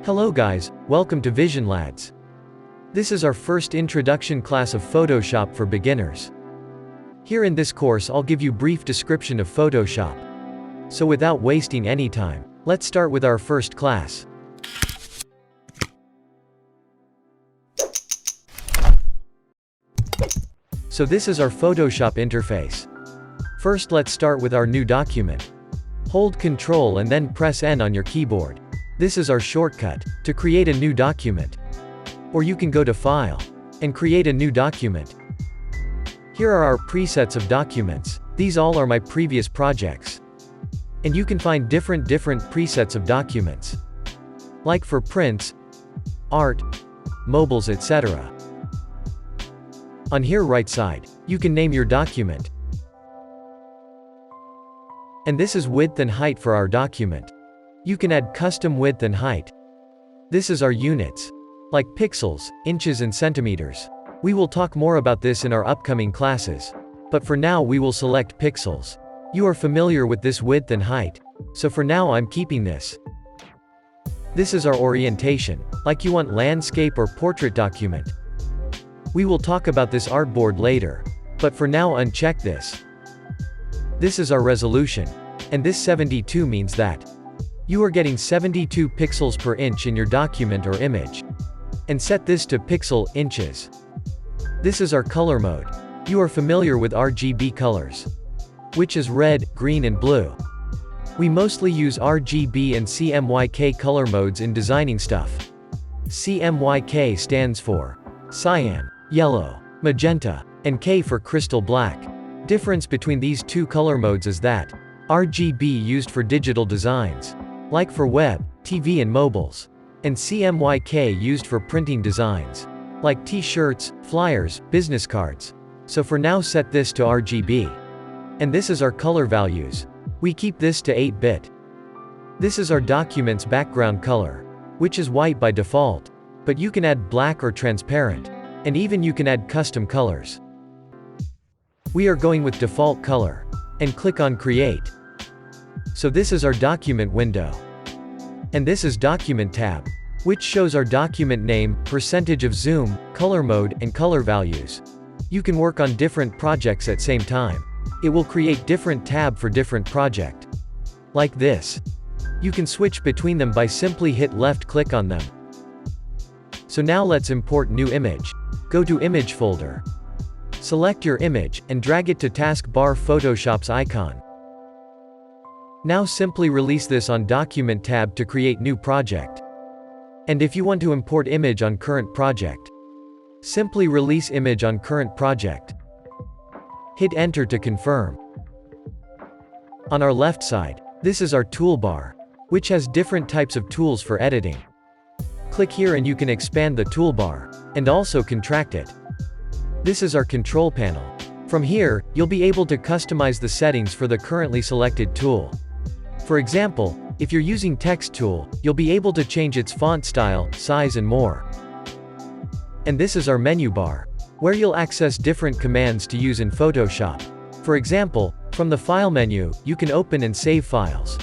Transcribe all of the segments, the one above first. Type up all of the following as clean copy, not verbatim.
Hello guys, welcome to Vision Lads. This is our first introduction class of Photoshop for beginners. Here in this course I'll give you brief description of Photoshop. So without wasting any time, let's start with our first class. So this is our Photoshop interface. First let's start with our new document. Hold Ctrl and then press N on your keyboard. This is our shortcut to create a new document. Or you can go to File and create a new document. Here are our presets of documents. These all are my previous projects. And you can find different presets of documents. Like for prints, art, mobiles, etc. On here right side, you can name your document. And this is width and height for our document. You can add custom width and height. This is our units, like pixels, inches and centimeters. We will talk more about this in our upcoming classes. But for now we will select pixels. You are familiar with this width and height. So for now I'm keeping this. This is our orientation, like you want landscape or portrait document. We will talk about this artboard later. But for now uncheck this. This is our resolution. And this 72 means that you are getting 72 pixels per inch in your document or image. And set this to pixel inches. This is our color mode. You are familiar with RGB colors, which is red, green and blue. We mostly use RGB and CMYK color modes in designing stuff. CMYK stands for cyan, yellow, magenta, and K for crystal black. Difference between these two color modes is that RGB used for digital designs, like for web, TV and mobiles, and CMYK used for printing designs, like t-shirts, flyers, business cards. So for now set this to RGB. And this is our color values. We keep this to 8-bit. This is our document's background color, which is white by default, but you can add black or transparent, and even you can add custom colors. We are going with default color, and click on Create. So this is our document window. And this is Document tab, which shows our document name, percentage of zoom, color mode, and color values. You can work on different projects at same time. It will create different tab for different project. Like this. You can switch between them by simply hit left click on them. So now let's import new image. Go to Image folder. Select your image, and drag it to taskbar Photoshop's icon. Now simply release this on Document tab to create new project. And if you want to import image on current project, simply release image on current project. Hit enter to confirm. On our left side, this is our toolbar, which has different types of tools for editing. Click here and you can expand the toolbar, and also contract it. This is our control panel. From here, you'll be able to customize the settings for the currently selected tool. For example, if you're using text tool, you'll be able to change its font style, size and more. And this is our menu bar, where you'll access different commands to use in Photoshop. For example, from the File menu, you can open and save files.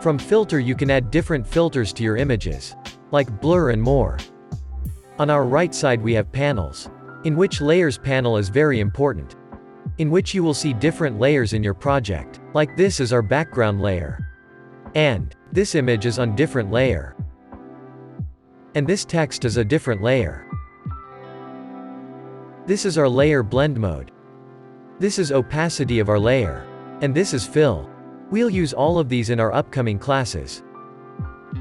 From Filter you can add different filters to your images, like blur and more. On our right side we have panels, in which Layers panel is very important, in which you will see different layers in your project, like this is our background layer. And this image is on different layer. And this text is a different layer. This is our layer blend mode. This is opacity of our layer. And this is fill. We'll use all of these in our upcoming classes.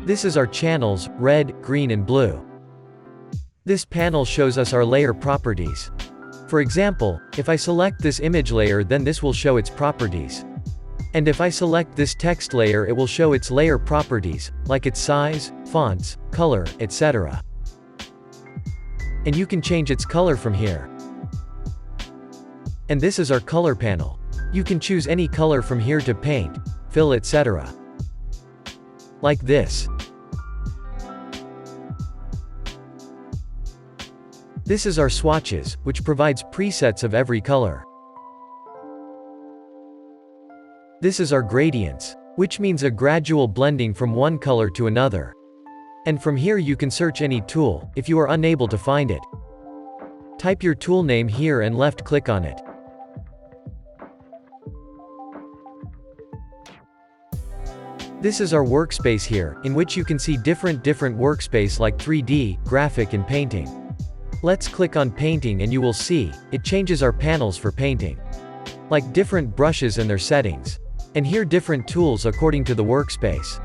This is our channels, red, green and blue. This panel shows us our layer properties. For example, if I select this image layer then this will show its properties. And if I select this text layer it will show its layer properties, like its size, fonts, color, etc. And you can change its color from here. And this is our color panel. You can choose any color from here to paint, fill, etc. Like this. This is our swatches, which provides presets of every color. This is our gradients, which means a gradual blending from one color to another. And from here you can search any tool, if you are unable to find it. Type your tool name here and left-click on it. This is our workspace here, in which you can see different workspace like 3D, graphic and painting. Let's click on painting and you will see, it changes our panels for painting. Like different brushes and their settings. And here different tools according to the workspace.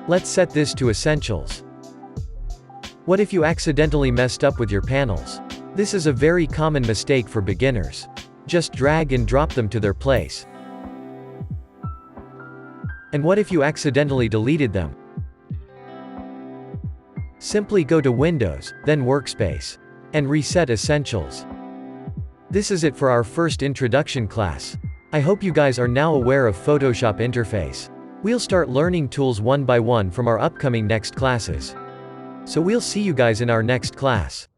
Let's set this to Essentials. What if you accidentally messed up with your panels? This is a very common mistake for beginners. Just drag and drop them to their place. And what if you accidentally deleted them? Simply go to Windows, then Workspace. And reset Essentials. This is it for our first introduction class. I hope you guys are now aware of Photoshop interface. We'll start learning tools one by one from our upcoming next classes. So we'll see you guys in our next class.